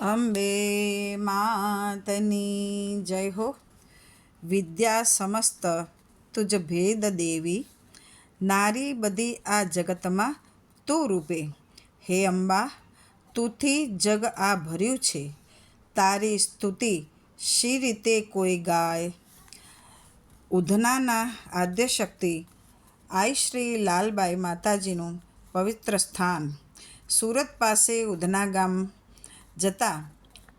અંબે માતની જય હો. વિદ્યા સમસ્ત તુજ ભેદ દેવી, નારી બધી આ જગતમાં તું રૂપે. હે અંબા, તુંથી જગ આ ભર્યું છે, તારી સ્તુતિ શી રીતે કોઈ ગાય. ઉધનાના આદ્યશક્તિ આઈ શ્રી લાલબાઈ માતાજીનું પવિત્ર સ્થાન. સુરત પાસે ઉધના ગામ જતા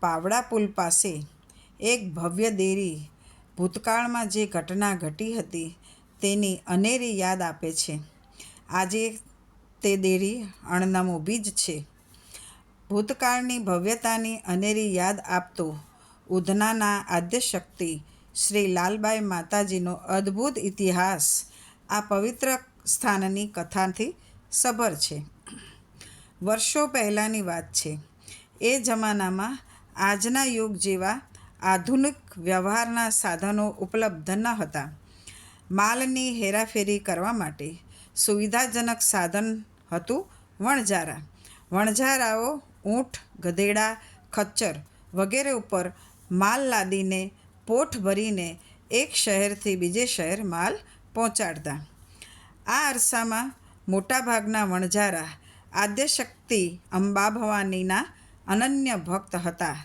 પાવડા પુલ પાસે એક ભવ્ય દેરી ભૂતકાળમાં જે ઘટના ઘટી હતી તેની અનેરી યાદ આપે છે. આજે તે દેરી અણનમ ઊભી જ છે. ભૂતકાળની ભવ્યતાની અનેરી યાદ આપતો ઉધનાના આદ્યશક્તિ શ્રી લાલબાઈ માતાજીનો અદ્ભુત ઇતિહાસ આ પવિત્ર સ્થાનની કથાથી સભર છે. વર્ષો પહેલાંની વાત છે. એ જમાનામાં આજના યુગ જેવા આધુનિક વ્યવહારના સાધનો ઉપલબ્ધ ન હતા. માલની હેરાફેરી કરવા માટે સુવિધાજનક સાધન હતું વણઝારા. વણઝારાઓ ઊંટ, ગધેડા, ખચ્ચર વગેરે ઉપર માલ લાદીને પોઠ ભરીને એક શહેરથી બીજે શહેર માલ પહોંચાડતા. આ અરસામાં મોટાભાગના વણઝારા આદ્યશક્તિ અંબા ભવાનીના અનન્ય ભક્ત હતા.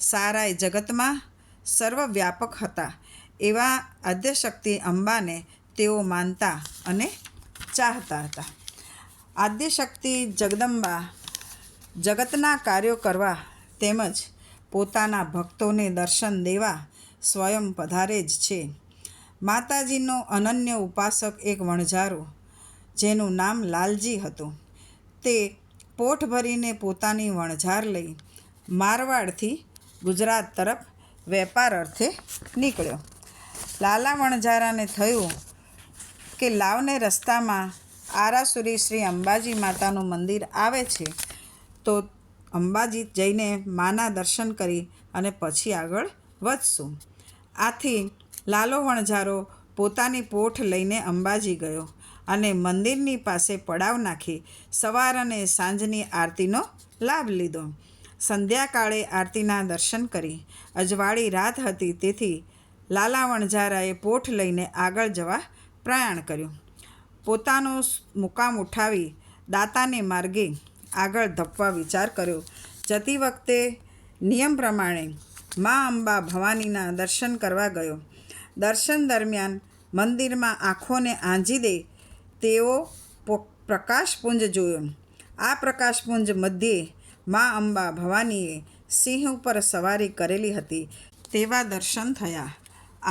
સારાય જગતમાં સર્વવ્યાપક હતા એવા આદ્યશક્તિ અંબાને તેઓ માનતા અને ચાહતા હતા. આદ્યશક્તિ જગદંબા જગતના કાર્યો કરવા તેમજ પોતાના ભક્તોને દર્શન દેવા સ્વયં પધારે જ છે. માતાજીનો અનન્ય ઉપાસક એક વણઝારો જેનું નામ લાલજી હતું, તે પોઠ ભરીને પોતાની વણઝાર લઈ મારવાડથી ગુજરાત તરફ વેપાર અર્થે નીકળ્યો. લાલા વણઝારાને થયું કે લાવને રસ્તામાં આરાસુરી શ્રી અંબાજી માતાનું મંદિર આવે છે, તો અંબાજી જઈને માના દર્શન કરી અને પછી આગળ વધશું. આથી લાલો વણઝારો પોતાની પોઠ લઈને અંબાજી ગયો અને મંદિરની પાસે પડાવ નાખી સવાર અને સાંજની આરતીનો લાભ લીધો. સંધ્યાકાળે આરતીના દર્શન કરી અજવાળી રાત હતી, તેથી લાલા વણઝારાએ પોઠ લઈને આગળ જવા પ્રયાણ કર્યું. પોતાનો મુકામ ઉઠાવી દાતાને માર્ગે આગળ ધપવા વિચાર કર્યો. જતી વખતે નિયમ પ્રમાણે મા અંબા ભવાનીના દર્શન કરવા ગયો. દર્શન દરમિયાન મંદિરમાં આંખોને આંજી દે તેવો પ્રકાશપુંજ જોયો. આ પ્રકાશપુંજ મધ્યે મા અંબા ભવાનીએ સિંહ ઉપર સવારી કરેલી હતી તેવા દર્શન થયા.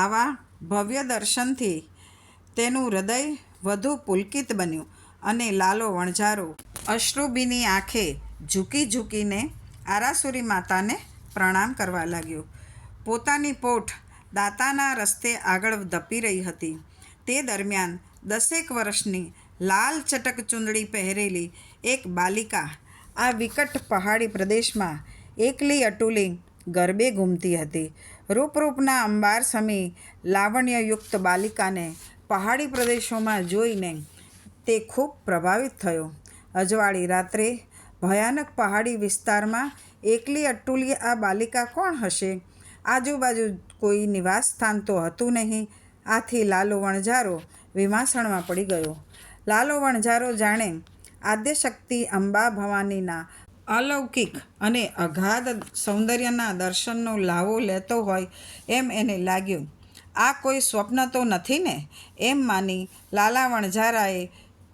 આવા ભવ્ય દર્શનથી તેનું હૃદય વધુ પુલકિત બન્યું અને લાલો વણઝારો અશ્રુભીની આંખે ઝૂકી ઝૂકીને આરાસુરી માતાને પ્રણામ કરવા લાગ્યો. પોતાની પોઠ દાતાના રસ્તે આગળ ધપી રહી હતી. તે દરમિયાન 10 વર્ષની લાલ ચટક ચૂંદડી પહેરેલી એક બાલિકા આ વિકટ પહાડી પ્રદેશમાં એકલી અટુલી ગરબે ઘૂમતી હતી. રૂપરૂપના અંબાર સમી લાવણ્યયુક્ત બાલિકાને પહાડી પ્રદેશોમાં જોઈને તે ખૂબ પ્રભાવિત થયો. અજવાળી રાત્રે ભયાનક પહાડી વિસ્તારમાં એકલી અટુલી આ બાલિકા કોણ હશે? આજુબાજુ કોઈ નિવાસ સ્થાન તો હતું નહીં. આથી લાલો વણઝારો વિમાસણમાં પડી ગયો. લાલો વણઝારો જાણે આદ્યશક્તિ અંબા ભવાનીના અલૌકિક અને અગાધ સૌંદર્યના દર્શનનો લાવો લેતો હોય એમ એને લાગ્યું. આ કોઈ સ્વપ્ન તો નથી ને એમ માની લાલા વણઝારાએ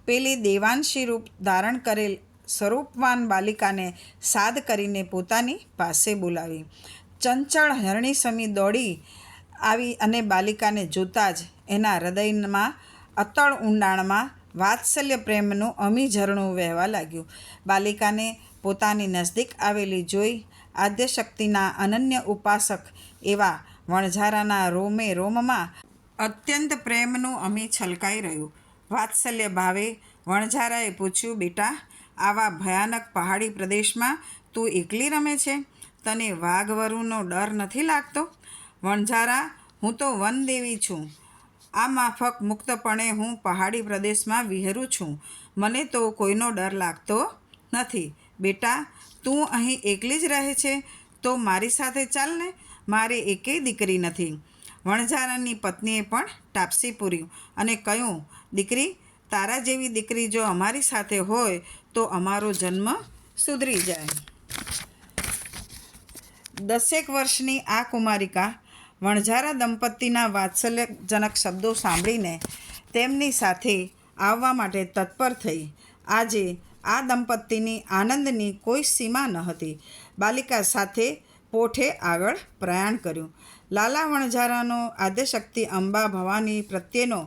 પેલી દેવાંશી રૂપ ધારણ કરેલ સ્વરૂપવાન બાલિકાને સાદ કરીને પોતાની પાસે બોલાવી. ચંચળ હરણી સમી દોડી આવી અને બાલિકાને જોતાં જ એના હૃદયમાં અતળ ઊંડાણમાં વાત્સલ્ય પ્રેમનું અમી ઝરણું વહેવા લાગ્યું. બાલિકાને પોતાની નજદીક આવેલી જોઈ આદ્યશક્તિના અનન્ય ઉપાસક એવા વણઝારાના રોમે રોમમાં અત્યંત પ્રેમનું અમી છલકાઈ રહ્યું. વાત્સલ્ય ભાવે વણઝારાએ પૂછ્યું, બેટા, આવા ભયાનક પહાડી પ્રદેશમાં તું એકલી રમે છે? તને વાઘવરુનો ડર નથી લાગતો? વણઝારા, હું તો વનદેવી છું. આ માફક મુક્તપણે હું પહાડી પ્રદેશમાં વિહરું છું. મને તો કોઈનો ડર લાગતો નથી. બેટા, તું અહીં એકલી જ રહે છે તો મારી સાથે ચાલ ને, મારે એકેય દીકરી નથી. વણઝારાની પત્નીએ પણ ટાપસી પૂર્યું અને કહ્યું, દીકરી, તારા જેવી દીકરી જો અમારી સાથે હોય તો અમારો જન્મ સુધરી જાય. 10 વર્ષની આ કુમારિકા વણઝારા દંપતીના વાત્સલ્યજનક શબ્દો સાંભળીને તેમની સાથે આવવા માટે તત્પર થઈ. આજે આ દંપતીની આનંદની કોઈ સીમા ન હતી. બાલિકા સાથે પોઠે આગળ પ્રયાણ કર્યું. લાલા વણઝારાનો આદ્યશક્તિ અંબા ભવાની પ્રત્યેનો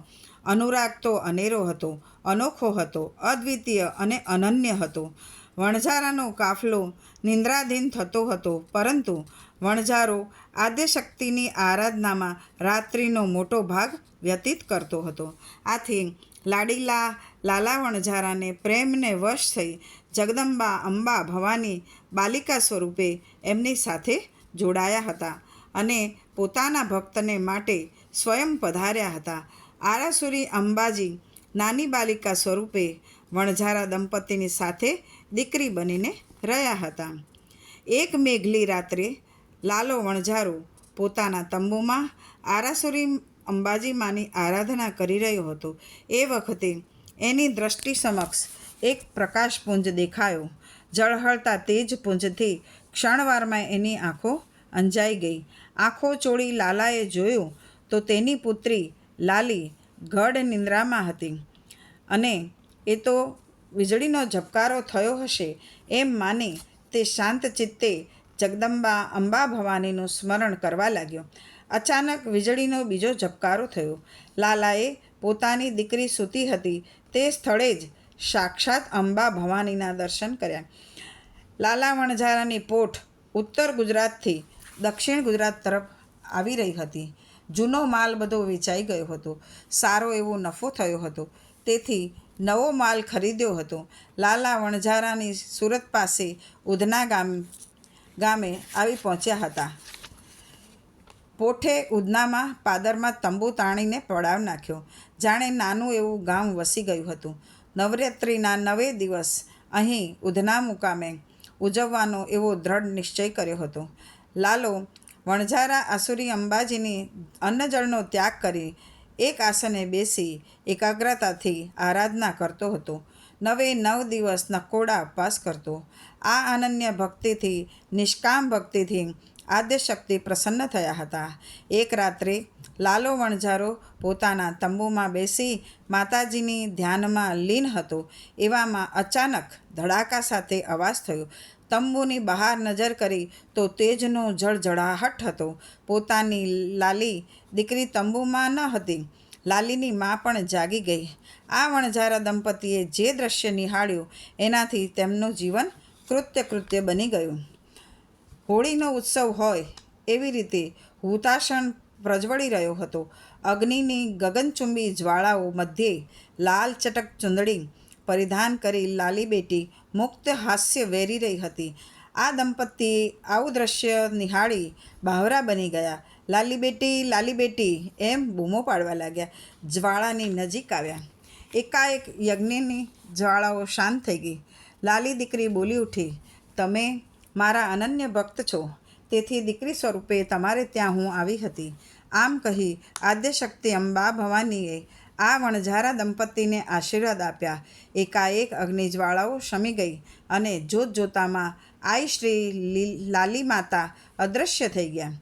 અનુરાગ તો અનેરો હતો, અનોખો હતો, અદ્વિતીય અને અનન્ય હતો. વણઝારાનો કાફલો નિંદ્રાધીન થતો હતો, પરંતુ વણઝારો આદ્યશક્તિની આરાધનામાં રાત્રિનો મોટો ભાગ વ્યતીત કરતો હતો. આથી લાડીલા લાલા વણઝારાને પ્રેમને વશ થઈ જગદંબા અંબા ભવાની બાલિકા સ્વરૂપે એમની સાથે જોડાયા હતા અને પોતાના ભક્તને માટે સ્વયં પધાર્યા હતા. આરાસુરી અંબાજી નાની બાલિકા સ્વરૂપે વણઝારા દંપતીની સાથે દીકરી બનીને રહ્યા હતા. એક મેઘલી રાત્રે લાલો વણઝારો પોતાના તંબુમાં આરાસુરી અંબાજી માની આરાધના કરી રહ્યો હતો. એ વખતે એની દ્રષ્ટિ સમક્ષ એક પ્રકાશપુંજ દેખાયો. ઝળહળતા તેજ પુંજથી ક્ષણવારમાં એની આંખો અંજાઈ ગઈ. આંખો ચોળી લાલાએ જોયું તો તેની પુત્રી લાલી ગઢ નિંદ્રામાં હતી અને એ તો વીજળીનો ઝબકારો થયો હશે એમ માની તે શાંત ચિત્તે જગદંબા અંબા ભવાનીનું સ્મરણ કરવા લાગ્યો. અચાનક વીજળીનો બીજો ઝબકારો થયો. લાલાએ પોતાની દીકરી સૂતી હતી તે સ્થળે જ સાક્ષાત અંબા ભવાનીના દર્શન કર્યા. લાલા વણઝારાની પોઠ ઉત્તર ગુજરાતથી દક્ષિણ ગુજરાત તરફ આવી રહી હતી. જૂનો માલ બધો વેચાઈ ગયો હતો. સારો એવો નફો થયો હતો, તેથી નવો માલ ખરીદ્યો હતો. લાલા વણઝારાની સુરત પાસે ઉધના ગામે આવી પહોંચ્યા હતા. પોઠે ઉધનામાં પાદરમાં તંબુ તાણીને પડાવ નાખ્યો. જાણે નાનું એવું ગામ વસી ગયું હતું. નવરાત્રિના 9 દિવસ અહીં ઉધના મુકામે ઉજવવાનો એવો દ્રઢ નિશ્ચય કર્યો હતો. લાલો વણઝારા આસુરી અંબાજીની અન્નજળનો ત્યાગ કરી એક આસને બેસી એકાગ્રતાથી આરાધના કરતો હતો. 9 દિવસ નકોડા ઉપવાસ કરતો. આ અનન્ય ભક્તિથી, નિષ્કામ ભક્તિથી આદ્યશક્તિ પ્રસન્ન થયા હતા. એક રાત્રે લાલો વણઝારો પોતાના તંબુમાં બેસી માતાજીની ધ્યાનમાં લીન હતો. એવામાં અચાનક ધડાકા સાથે અવાજ થયો. તંબુની બહાર નજર કરી તો તેજનો જળજળાહટ હતો. પોતાની લાલી દીકરી તંબુમાં ન હતી. લાલીની મા પણ જાગી ગઈ. આ વણઝારા દંપતીએ જે દ્રશ્ય નિહાળ્યું એનાથી તેમનું જીવન કૃત્ય બની ગયું. હોળીનો ઉત્સવ હોય એવી રીતે હુતાશણ પ્રજ્વળી રહ્યો હતો. અગ્નિની ગગનચુંબી જ્વાળાઓ મધ્યે લાલ ચટક ચૂંદડી પરિધાન કરી લાલી બેટી મુક્ત હાસ્ય વેરી રહી હતી. આ દંપતી આવું દ્રશ્ય નિહાળી બાવરા બની ગયા. લાલી બેટી એમ બૂમો પાડવા લાગ્યા. જ્વાળાની નજીક આવ્યા. એકાએક યજ્ઞની જ્વાળાઓ શાંત થઈ ગઈ. લાલી દીકરી બોલી ઉઠી, તમે મારા અનન્ય ભક્ત છો, તેથી દીકરી સ્વરૂપે તમારે ત્યાં હું આવી હતી. આમ કહી આદ્યશક્તિ અંબા ભવાનીએ આ વણઝારા દંપતીને આશીર્વાદ આપ્યા. એકાએક અગ્નિજ્વાળાઓ શમી ગઈ અને જોતજોતામાં આઈ શ્રી લાલી માતા અદૃશ્ય થઈ ગયા.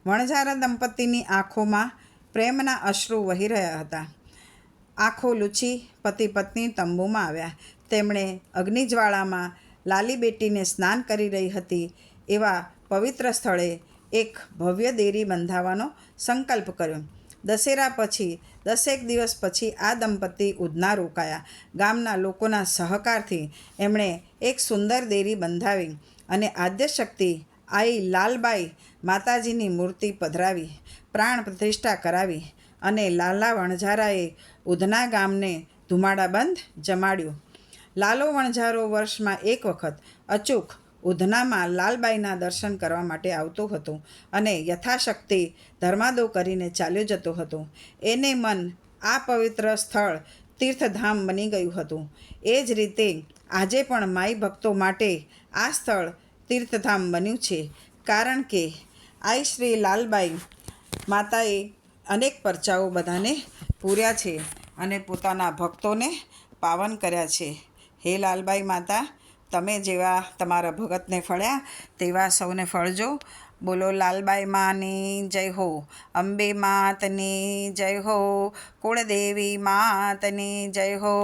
વણઝારા દંપતીની આંખોમાં પ્રેમના અશ્રુ વહી રહ્યા હતા. આંખો લૂછી પતિ પત્ની તંબુમાં આવ્યા. તેમણે અગ્નિજ્વાળામાં લાલી બેટીને સ્નાન કરી રહી હતી એવા પવિત્ર સ્થળે એક ભવ્ય દેરી બંધાવવાનો સંકલ્પ કર્યો. દશેરા પછી 10 દિવસ પછી આ દંપતી ઉધના રોકાયા. ગામના લોકોના સહકારથી એમણે એક સુંદર દેરી બંધાવી અને આદ્યશક્તિ આઈ લાલબાઈ માતાજીની મૂર્તિ પધરાવી, પ્રાણ પ્રતિષ્ઠા કરાવી અને લાલા વણઝારાએ ઉધના ગામને ધુમાડાબંધ જમાડ્યું. લાલો વણઝારો વર્ષમાં એક વખત અચૂક ઉધનામાં લાલબાઈના દર્શન કરવા માટે આવતો હતો અને યથાશક્તિ ધર્માદો કરીને ચાલ્યો જતો હતો. એને મન આ પવિત્ર સ્થળ તીર્થધામ બની ગયું હતું. એ જ રીતે આજે પણ માઈ ભક્તો માટે આ સ્થળ તીર્થધામ બન્યું છે. કારણ કે આઈ શ્રી લાલબાઈ માતાએ અનેક પરચાઓ બધાને પૂર્યા છે અને પોતાના ભક્તોને પાવન કર્યા છે. હે લાલબાઈ માતા, તમે જેવા તમારા ભગતને ફળ્યા તેવા સૌને ફળજો. બોલો લાલબાઈ માની જય હો, અંબે માતની જય હો, કુળદેવી માતની જય હો.